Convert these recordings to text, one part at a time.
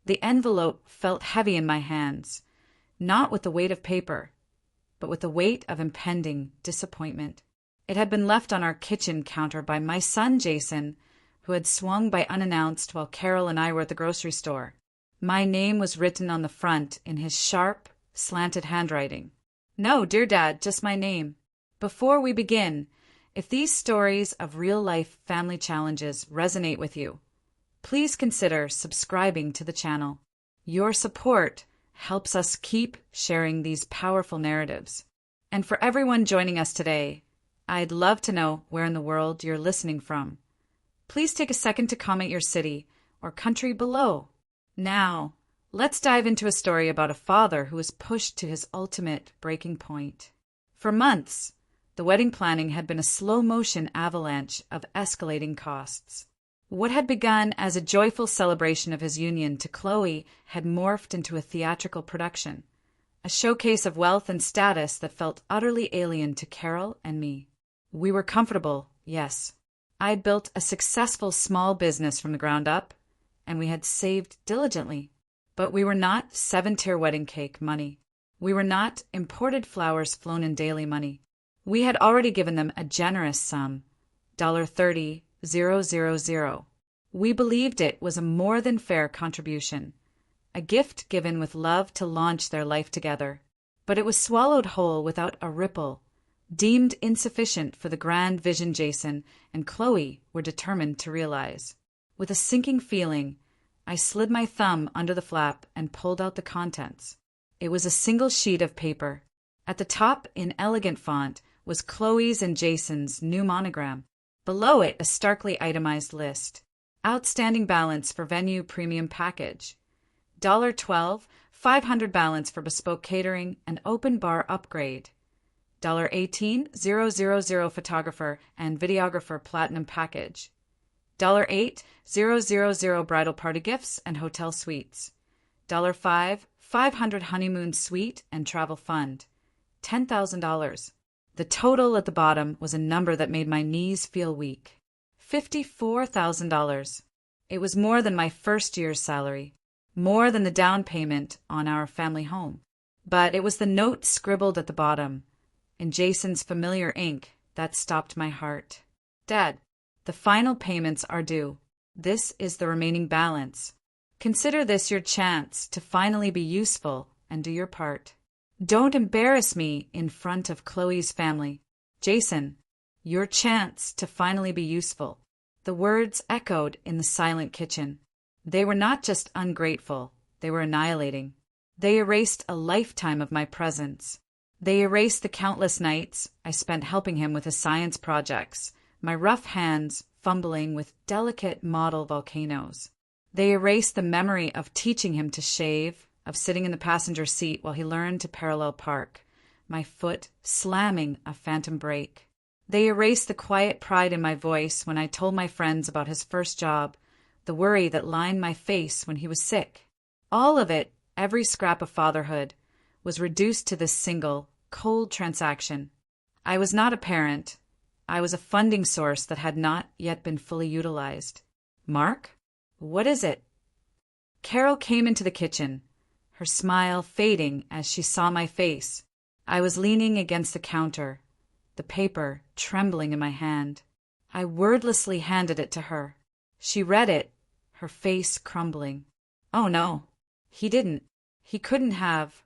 The envelope felt heavy in my hands, not with the weight of paper, but with the weight of impending disappointment. It had been left on our kitchen counter by my son Jason, who had swung by unannounced while Carol and I were at the grocery store. My name was written on the front in his sharp, slanted handwriting. No, dear Dad, just my name. Before we begin, if these stories of real-life family challenges resonate with you, please consider subscribing to the channel. Your support helps us keep sharing these powerful narratives. And for everyone joining us today, I'd love to know where in the world you're listening from. Please take a second to comment your city or country below. Now, let's dive into a story about a father who was pushed to his ultimate breaking point. For months, the wedding planning had been a slow-motion avalanche of escalating costs. What had begun as a joyful celebration of his union to Chloe had morphed into a theatrical production, a showcase of wealth and status that felt utterly alien to Carol and me. We were comfortable, yes. I had built a successful small business from the ground up, and we had saved diligently. But we were not seven-tier wedding cake money. We were not imported flowers flown in daily money. We had already given them a generous sum, $30,000. We believed it was a more than fair contribution, a gift given with love to launch their life together. But it was swallowed whole without a ripple, deemed insufficient for the grand vision Jason and Chloe were determined to realize. With a sinking feeling, I slid my thumb under the flap and pulled out the contents. It was a single sheet of paper. At the top, in elegant font, was Chloe's and Jason's new monogram. Below it, a starkly itemized list. Outstanding balance for venue premium package. $12, $500 balance for bespoke catering and open bar upgrade. $18,000 photographer and videographer platinum package. $8,000 bridal party gifts and hotel suites. $500 honeymoon suite and travel fund. $10,000. The total at the bottom was a number that made my knees feel weak. $54,000. It was more than my first year's salary, more than the down payment on our family home. But it was the note scribbled at the bottom, in Jason's familiar ink, that stopped my heart. Dad, the final payments are due. This is the remaining balance. Consider this your chance to finally be useful and do your part. Don't embarrass me in front of Chloe's family. Jason, your chance to finally be useful. The words echoed in the silent kitchen. They were not just ungrateful, they were annihilating. They erased a lifetime of my presence. They erased the countless nights I spent helping him with his science projects, my rough hands fumbling with delicate model volcanoes. They erased the memory of teaching him to shave, of sitting in the passenger seat while he learned to parallel park, my foot slamming a phantom brake. They erased the quiet pride in my voice when I told my friends about his first job, the worry that lined my face when he was sick. All of it, every scrap of fatherhood, was reduced to this single, cold transaction. I was not a parent. I was a funding source that had not yet been fully utilized. Mark? What is it? Carol came into the kitchen, her smile fading as she saw my face. I was leaning against the counter, the paper trembling in my hand. I wordlessly handed it to her. She read it, her face crumbling. Oh no, he didn't. He couldn't have.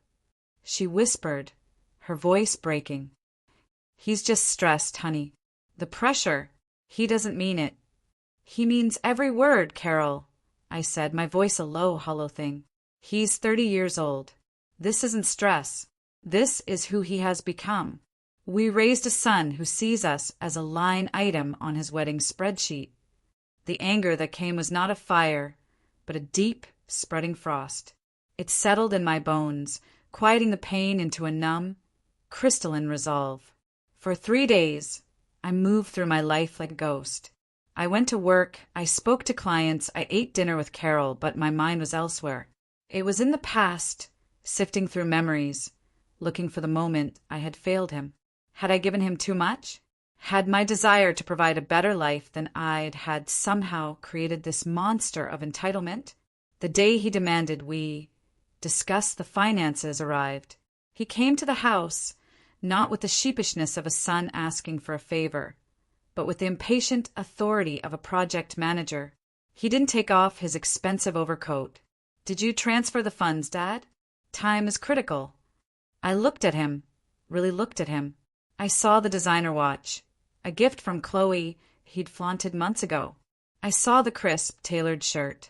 She whispered, her voice breaking. He's just stressed, honey. The pressure. He doesn't mean it. He means every word, Carol, I said, my voice a low, hollow thing. He's 30 years old. This isn't stress. This is who he has become. We raised a son who sees us as a line item on his wedding spreadsheet. The anger that came was not a fire, but a deep, spreading frost. It settled in my bones, quieting the pain into a numb, crystalline resolve. For 3 days, I moved through my life like a ghost. I went to work, I spoke to clients, I ate dinner with Carol, but my mind was elsewhere. It was in the past, sifting through memories, looking for the moment I had failed him. Had I given him too much? Had my desire to provide a better life than I'd had somehow created this monster of entitlement? The day he demanded we discuss the finances arrived. He came to the house, not with the sheepishness of a son asking for a favor, but with the impatient authority of a project manager. He didn't take off his expensive overcoat. "Did you transfer the funds, Dad? Time is critical." I looked at him, really looked at him. I saw the designer watch, a gift from Chloe he'd flaunted months ago. I saw the crisp, tailored shirt,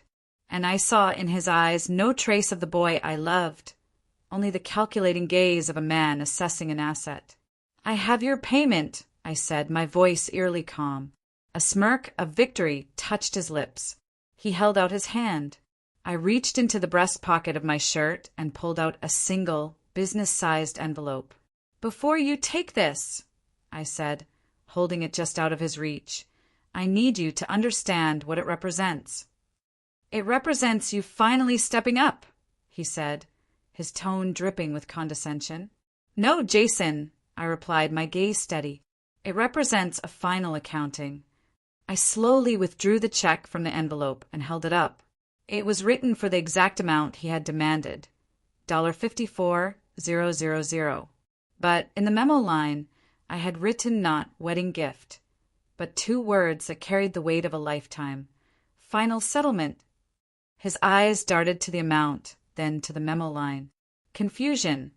and I saw in his eyes no trace of the boy I loved, only the calculating gaze of a man assessing an asset. "I have your payment," I said, my voice eerily calm. A smirk of victory touched his lips. He held out his hand. I reached into the breast pocket of my shirt and pulled out a single, business-sized envelope. "Before you take this," I said, holding it just out of his reach, "I need you to understand what it represents." "It represents you finally stepping up," he said, his tone dripping with condescension. "No, Jason," I replied, my gaze steady. "It represents a final accounting." I slowly withdrew the check from the envelope and held it up. It was written for the exact amount he had demanded, $54,000. But in the memo line, I had written not wedding gift, but 2 words that carried the weight of a lifetime. Final settlement. His eyes darted to the amount, then to the memo line. Confusion,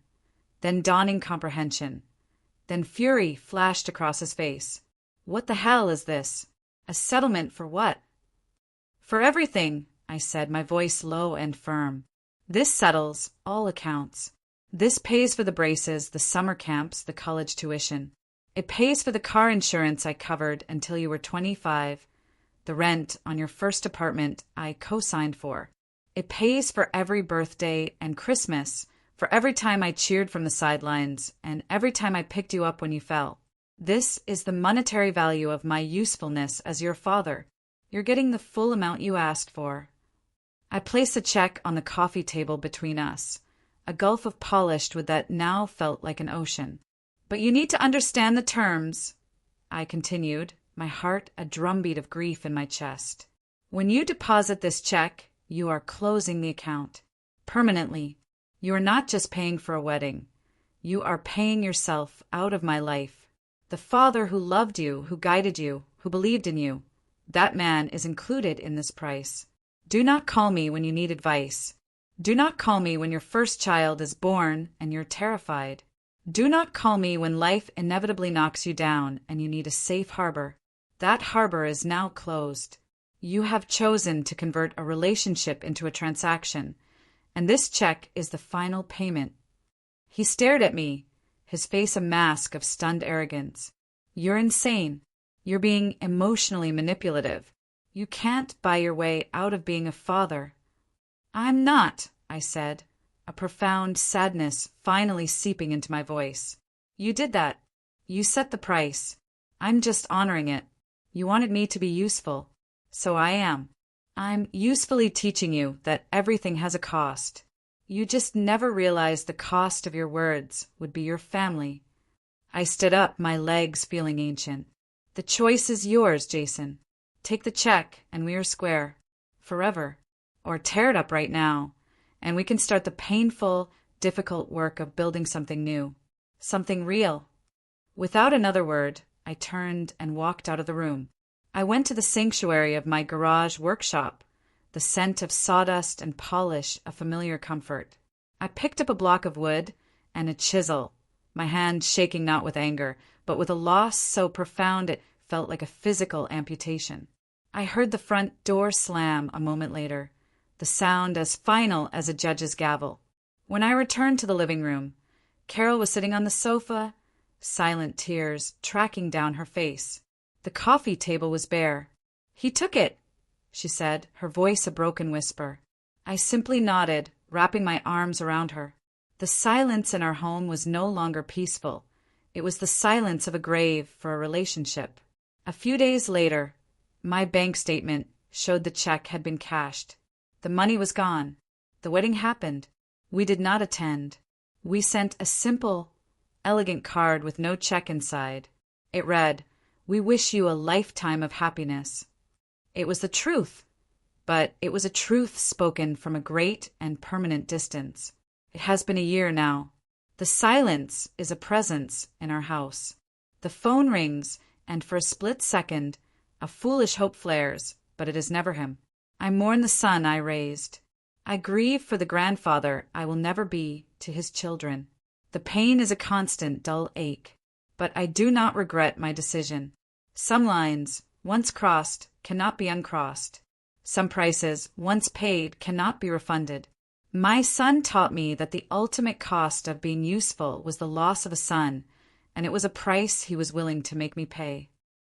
then dawning comprehension. Then fury flashed across his face. "What the hell is this? A settlement for what?" "For everything," I said, my voice low and firm. "This settles all accounts. This pays for the braces, the summer camps, the college tuition. It pays for the car insurance I covered until you were 25, the rent on your first apartment I co-signed for. It pays for every birthday and Christmas, for every time I cheered from the sidelines, and every time I picked you up when you fell. This is the monetary value of my usefulness as your father. You're getting the full amount you asked for." I placed the check on the coffee table between us, a gulf of polished wood that now felt like an ocean. "But you need to understand the terms," I continued, my heart a drumbeat of grief in my chest. "When you deposit this check, you are closing the account. Permanently. You are not just paying for a wedding. You are paying yourself out of my life. The father who loved you, who guided you, who believed in you, that man is included in this price. Do not call me when you need advice. Do not call me when your first child is born and you're terrified. Do not call me when life inevitably knocks you down and you need a safe harbor. That harbor is now closed. You have chosen to convert a relationship into a transaction, and this check is the final payment." He stared at me, his face a mask of stunned arrogance. "You're insane. You're being emotionally manipulative. You can't buy your way out of being a father." "I'm not," I said, a profound sadness finally seeping into my voice. "You did that. You set the price. I'm just honoring it. You wanted me to be useful. So I am. I'm usefully teaching you that everything has a cost. You just never realized the cost of your words would be your family." I stood up, my legs feeling ancient. "The choice is yours, Jason. Take the check and we are square. Forever. Or tear it up right now, and we can start the painful, difficult work of building something new. Something real." Without another word, I turned and walked out of the room. I went to the sanctuary of my garage workshop, the scent of sawdust and polish a familiar comfort. I picked up a block of wood and a chisel, my hand shaking not with anger, but with a loss so profound it felt like a physical amputation. I heard the front door slam a moment later, the sound as final as a judge's gavel. When I returned to the living room, Carol was sitting on the sofa, silent tears tracking down her face. The coffee table was bare. "He took it," she said, her voice a broken whisper. I simply nodded, wrapping my arms around her. The silence in our home was no longer peaceful. It was the silence of a grave for a relationship. A few days later, my bank statement showed the check had been cashed. The money was gone. The wedding happened. We did not attend. We sent a simple, elegant card with no check inside. It read, "We wish you a lifetime of happiness." It was the truth, but it was a truth spoken from a great and permanent distance. It has been a year now. The silence is a presence in our house. The phone rings, and for a split second, a foolish hope flares, but it is never him. I mourn the son I raised. I grieve for the grandfather I will never be to his children. The pain is a constant, dull ache, but I do not regret my decision. Some lines, once crossed, cannot be uncrossed. Some prices, once paid, cannot be refunded. My son taught me that the ultimate cost of being useful was the loss of a son, and it was a price he was willing to make me pay.